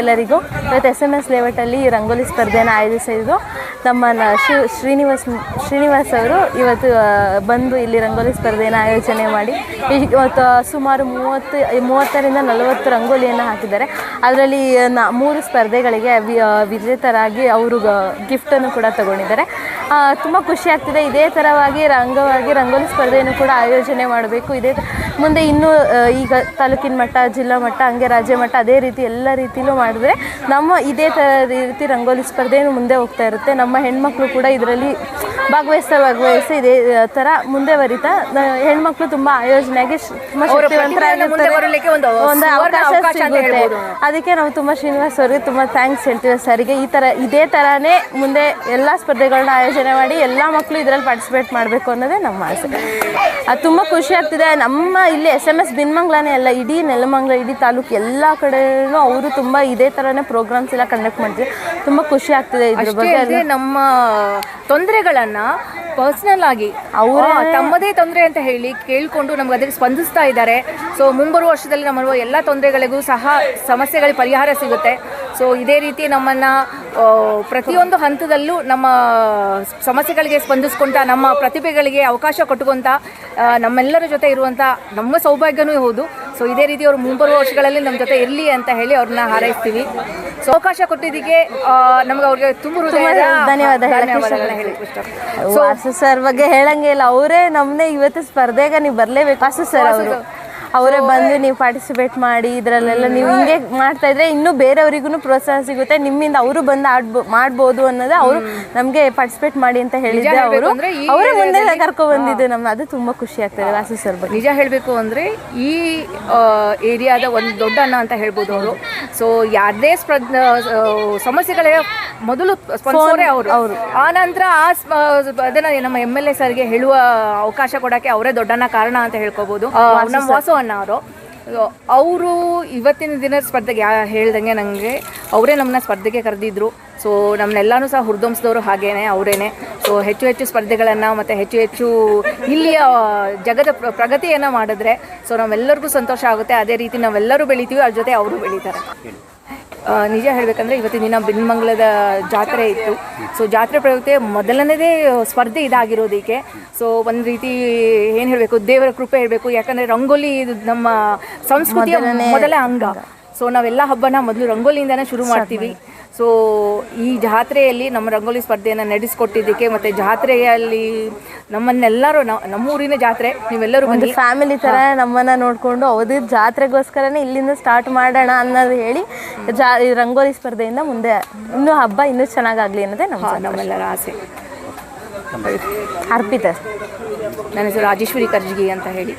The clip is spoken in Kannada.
ಎಲ್ಲರಿಗೂ ಇವತ್ತು SMS ಲೇಔಟಲ್ಲಿ ರಂಗೋಲಿ ಸ್ಪರ್ಧೆಯನ್ನು ಆಯೋಜಿಸಿದ್ದು ನಮ್ಮ ಶ್ರೀನಿವಾಸ್ ಅವರು ಇವತ್ತು ಬಂದು ಇಲ್ಲಿ ರಂಗೋಲಿ ಸ್ಪರ್ಧೆಯನ್ನು ಆಯೋಜನೆ ಮಾಡಿ ಇವತ್ತು ಸುಮಾರು 30ರಿಂದ 40 ರಂಗೋಲಿಯನ್ನು ಹಾಕಿದ್ದಾರೆ. ಅದರಲ್ಲಿ 3 ಸ್ಪರ್ಧೆಗಳಿಗೆ ವಿಜೇತರಾಗಿ ಅವರು ಗಿಫ್ಟನ್ನು ಕೂಡ ತಗೊಂಡಿದ್ದಾರೆ. ತುಂಬ ಖುಷಿ ಆಗ್ತಿದೆ. ಇದೇ ಥರವಾಗಿ ರಂಗೋಲಿ ಸ್ಪರ್ಧೆಯನ್ನು ಕೂಡ ಆಯೋಜನೆ ಮಾಡಬೇಕು. ಮುಂದೆ ಇನ್ನೂ ಈಗ ತಾಲೂಕಿನ ಮಟ್ಟ, ಜಿಲ್ಲಾ ಮಟ್ಟ, ಹಂಗೆ ರಾಜ್ಯ ಮಟ್ಟ, ಅದೇ ರೀತಿ ಎಲ್ಲ ರೀತಿಯಲ್ಲೂ ಮಾಡಿದ್ರೆ ನಮ್ಮ ಇದೇ ರೀತಿ ರಂಗೋಲಿ ಸ್ಪರ್ಧೆಯನ್ನು ಮುಂದೆ ಹೋಗ್ತಾ ಇರುತ್ತೆ. ನಮ್ಮ ಹೆಣ್ಮಕ್ಳು ಕೂಡ ಇದರಲ್ಲಿ ಭಾಗವಹಿಸಿ ಇದೇ ಥರ ಮುಂದೆ ಬರಿತಾ ಹೆಣ್ಮಕ್ಳು ತುಂಬ ಆಯೋಜನೆಯಾಗಿ ತುಂಬ ಶಕ್ತಿವಂತರಾಗಿರ್ತಾರೆ, ಒಂದು ಅವಕಾಶ ಸಿಗುತ್ತೆ. ಅದಕ್ಕೆ ನಾವು ತುಂಬ ಶ್ರೀನಿವಾಸ್ ಅವ್ರಿಗೆ ತುಂಬ ಥ್ಯಾಂಕ್ಸ್ ಹೇಳ್ತೀವಿ ಸರಿಗೆ. ಇದೇ ಥರನೇ ಮುಂದೆ ಎಲ್ಲ ಸ್ಪರ್ಧೆಗಳನ್ನ ಆಯೋಜನೆ ಮಾಡಿ ಎಲ್ಲ ಮಕ್ಕಳು ಇದರಲ್ಲಿ ಪಾರ್ಟಿಸಿಪೇಟ್ ಮಾಡಬೇಕು ಅನ್ನೋದೇ ನಮ್ಮ ಆಸೆ. ಅದು ತುಂಬ ಖುಷಿ ಆಗ್ತಿದೆ. ನಮ್ಮ ಇಲ್ಲಿ SMS ಬಿನ್ಮಂಗ್ಲಾನೇ ಅಲ್ಲ, ಇಡೀ ನೆಲಮಂಗಲ, ಇಡೀ ತಾಲೂಕು ಎಲ್ಲ ಕಡೆಯೂ ಅವರು ತುಂಬ ಇದೇ ಥರನೇ ಪ್ರೋಗ್ರಾಮ್ಸ್ ಎಲ್ಲ ಕಂಡಕ್ಟ್ ಮಾಡ್ತಿದ್ದಾರೆ. ತುಂಬ ಖುಷಿ ಆಗ್ತಿದೆ. ಇದ್ರ ಬಗ್ಗೆ ನಮ್ಮ ತೊಂದರೆಗಳನ್ನು ಪರ್ಸ್ನಲ್ ಆಗಿ ಅವರು ತಮ್ಮದೇ ತೊಂದರೆ ಅಂತ ಹೇಳಿ ಕೇಳಿಕೊಂಡು ನಮ್ಗೆ ಅದಕ್ಕೆ ಸ್ಪಂದಿಸ್ತಾ ಇದ್ದಾರೆ. ಸೊ ಮುಂಬರುವ ವರ್ಷದಲ್ಲಿ ನಮ್ಮ ಎಲ್ಲ ತೊಂದರೆಗಳಿಗೂ ಸಹ ಸಮಸ್ಯೆಗಳಿಗೆ ಪರಿಹಾರ ಸಿಗುತ್ತೆ. ಸೊ ಇದೇ ರೀತಿ ನಮ್ಮನ್ನು ಪ್ರತಿಯೊಂದು ಹಂತದಲ್ಲೂ ನಮ್ಮ ಸಮಸ್ಯೆಗಳಿಗೆ ಸ್ಪಂದಿಸ್ಕೊಂತ, ನಮ್ಮ ಪ್ರತಿಭೆಗಳಿಗೆ ಅವಕಾಶ ಕೊಟ್ಟುಕೊಂತ, ನಮ್ಮೆಲ್ಲರ ಜೊತೆ ಇರುವಂಥ ನಮ್ಮ ಸೌಭಾಗ್ಯನೂ ಹೌದು. ಸೊ ಇದೇ ರೀತಿ ಅವರು ಮುಂಬರುವ ವರ್ಷಗಳಲ್ಲಿ ನಮ್ಮ ಜೊತೆ ಇರಲಿ ಅಂತ ಹೇಳಿ ಅವ್ರನ್ನ ಹಾರೈಸ್ತೀವಿ. ಸೊ ಅವಕಾಶ ಕೊಟ್ಟಿದ್ದಕ್ಕೆ ನಮ್ಗೆ ಅವ್ರಿಗೆ ತುಂಬ ಧನ್ಯವಾದ ಹೇಳಿ. ವಾಸು ಸರ್ ಬಗ್ಗೆ ಹೇಳಂಗೆ ಇಲ್ಲ, ಅವರೇ ನಮ್ಮನ್ನೇ ಇವತ್ತು ಸ್ಪರ್ಧೆಗೆ ನೀವು ಬರಲೇಬೇಕು. ವಾಸು ಸರ್ ಅವರೇ ಬಂದು ನೀವು ಪಾರ್ಟಿಸಿಪೇಟ್ ಮಾಡಿ ಇದರಲ್ಲೆಲ್ಲ ನೀವು ಹಿಂಗೆ ಮಾಡ್ತಾ ಇದ್ರೆ ಇನ್ನೂ ಬೇರೆಯವರಿಗೂ ಪ್ರೋತ್ಸಾಹ ಸಿಗುತ್ತೆ. ನಿಮ್ಮಿಂದ ಅವರು ಬಂದು ಮಾಡ್ಬೋದು ಅನ್ನೋದು ಅವರು ನಮಗೆ ಪಾರ್ಟಿಸಿಪೇಟ್ ಮಾಡಿ ಅಂತ ಹೇಳಿದ್ರೆ ಅವರೇ ಮುಂದೆ ಕರ್ಕೊ ಬಂದಿದ್ದು ನಮ್ಮ, ಅದು ತುಂಬ ಖುಷಿ ಆಗ್ತದೆ. ವಾಸು ಸರ್ ಬಗ್ಗೆ ನಿಜ ಹೇಳಬೇಕು ಅಂದರೆ ಈ ಏರಿಯಾದ ಒಂದು ದೊಡ್ಡ ಅಣ್ಣ ಅಂತ ಹೇಳ್ಬೋದು ಅವರು. ಸೊ ಯಾವುದೇ ಸಮಸ್ಯೆಗಳೇ ಮೊದಲು ಸ್ಪಂದಿಸೋರೆ ಅವರು. ಆ ನಂತರ ಅದನ್ನು ನಮ್ಮ MLA ಸರ್ಗೆ ಹೇಳುವ ಅವಕಾಶ ಕೊಡೋಕ್ಕೆ ಅವರೇ ದೊಡ್ಡಣ್ಣ ಕಾರಣ ಅಂತ ಹೇಳ್ಕೋಬೋದು. ನಮ್ಮ ವಾಸು ಅಣ್ಣ ಅವರು ಇವತ್ತಿನ ದಿನ ಸ್ಪರ್ಧೆಗೆ ಹೇಳ್ದಂಗೆ ನನಗೆ ಅವರೇ ನಮ್ಮನ್ನ ಸ್ಪರ್ಧೆಗೆ ಕರೆದಿದ್ರು. ಸೊ ನಮ್ಮನ್ನೆಲ್ಲನೂ ಸಹ ಹುರಿದುಂಬಿಸಿದವರು ಹಾಗೇನೆ ಅವರೇನೆ. ಸೊ ಹೆಚ್ಚು ಸ್ಪರ್ಧೆಗಳನ್ನು ಮತ್ತು ಹೆಚ್ಚು ಇಲ್ಲಿಯ ಜಗದ ಪ್ರಗತಿಯನ್ನು ಮಾಡಿದ್ರೆ ಸೊ ನಾವೆಲ್ಲರಿಗೂ ಸಂತೋಷ ಆಗುತ್ತೆ. ಅದೇ ರೀತಿ ನಾವೆಲ್ಲರೂ ಬೆಳಿತೀವಿ, ಅದ್ರ ಜೊತೆ ಅವರು ಬೆಳೀತಾರೆ. ನಿಜ ಹೇಳಬೇಕಂದ್ರೆ ಇವತ್ತಿನ ದಿನ ಬಿನ್ಮಂಗಲದ ಜಾತ್ರೆ ಇತ್ತು. ಸೊ ಜಾತ್ರೆ ಪ್ರಯುಕ್ತ ಮೊದಲನೇದೇ ಸ್ಪರ್ಧೆ ಇದಾಗಿರೋದಕ್ಕೆ. ಸೊ ಒಂದು ರೀತಿ ಏನು ಹೇಳಬೇಕು, ದೇವರ ಕೃಪೆ ಹೇಳಬೇಕು. ಯಾಕಂದರೆ ರಂಗೋಲಿ ನಮ್ಮ ಸಂಸ್ಕೃತಿಯ ಮೊದಲ ಅಂಗ. ಸೊ ನಾವೆಲ್ಲ ಹಬ್ಬನ ಮೊದಲು ರಂಗೋಲಿಯಿಂದನೇ ಶುರು ಮಾಡ್ತೀವಿ. ಸೊ ಈ ಜಾತ್ರೆಯಲ್ಲಿ ನಮ್ಮ ರಂಗೋಲಿ ಸ್ಪರ್ಧೆಯನ್ನು ನಡೆಸಿಕೊಟ್ಟಿದ್ದಕ್ಕೆ ಮತ್ತು ಜಾತ್ರೆಯಲ್ಲಿ ನಮ್ಮನ್ನೆಲ್ಲರೂ ನಮ್ಮೂರಿನ ಜಾತ್ರೆ, ನೀವೆಲ್ಲರೂ ಒಂದು ಫ್ಯಾಮಿಲಿ ಥರ ನಮ್ಮನ್ನು ನೋಡಿಕೊಂಡು ಅವ್ರ ಜಾತ್ರೆಗೋಸ್ಕರನೇ ಇಲ್ಲಿಂದ ಸ್ಟಾರ್ಟ್ ಮಾಡೋಣ ಅನ್ನೋದು ಹೇಳಿ ರಂಗೋಲಿ ಸ್ಪರ್ಧೆಯಿಂದ ಮುಂದೆ ಇನ್ನೂ ಹಬ್ಬ ಇನ್ನೂ ಚೆನ್ನಾಗಾಗಲಿ ಅನ್ನೋದೇ ನಮ್ಮೆಲ್ಲರ ಆಸೆ. ಅರ್ಪಿತಾ. ನನ್ನ ಹೆಸರು ರಾಜೇಶ್ವರಿ ಕರ್ಜಗಿ ಅಂತ ಹೇಳಿ.